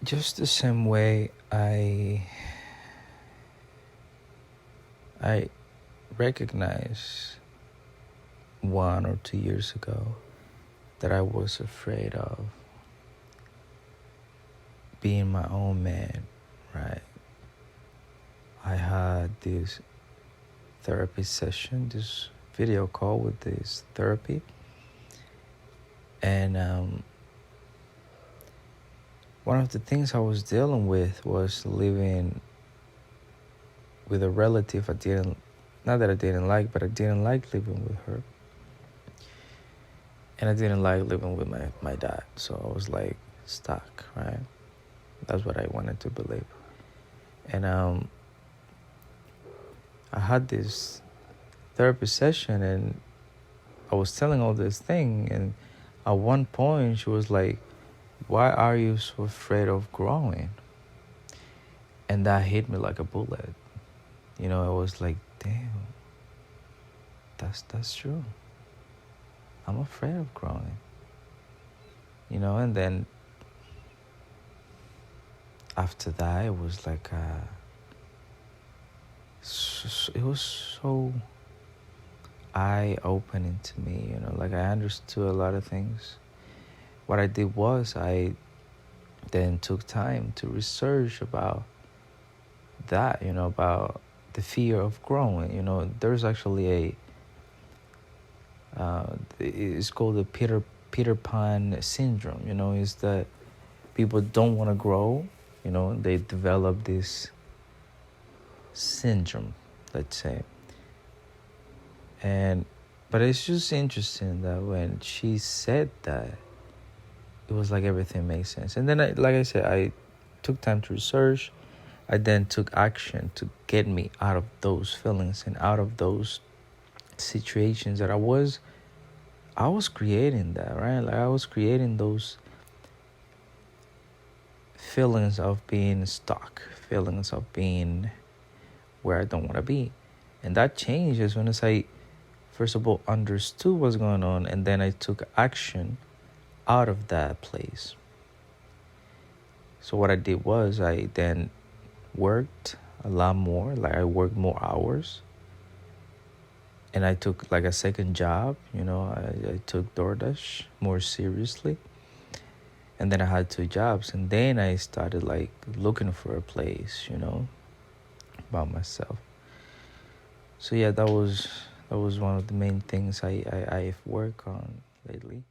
just the same way I recognize 1 or 2 years ago that I was afraid of being my own man, right? I had this therapy session, this video call with this therapy, and one of the things I was dealing with was living with a relative not that I didn't like, but I didn't like living with her. And I didn't like living with my dad. So I was like stuck, right? That's what I wanted to believe. And I had this therapy session and I was telling all this thing. And at one point she was like, why are you so afraid of growing? And that hit me like a bullet. You know, I was like, damn, that's true. I'm afraid of growing. You know, and then after that, it was like, it was so eye-opening to me, you know, like I understood a lot of things. What I did was I then took time to research about that, you know, about the fear of growing. You know, there's actually it's called the Peter Pan syndrome. You know, is that people don't want to grow. You know, they develop this syndrome, let's say. But it's just interesting that when she said that, it was like everything makes sense. And then, like I said, I took time to research. I then took action to get me out of those feelings and out of those situations that I was creating that, right? Like I was creating those feelings of being stuck, feelings of being where I don't want to be. And that changed as soon as I, first of all, understood what's going on, and then I took action out of that place. So what I did was I then worked a lot more, like I worked more hours. And I took like a second job, you know, I took DoorDash more seriously. And then I had 2 jobs. And then I started like looking for a place, you know, by myself. So yeah, that was one of the main things I've worked on lately.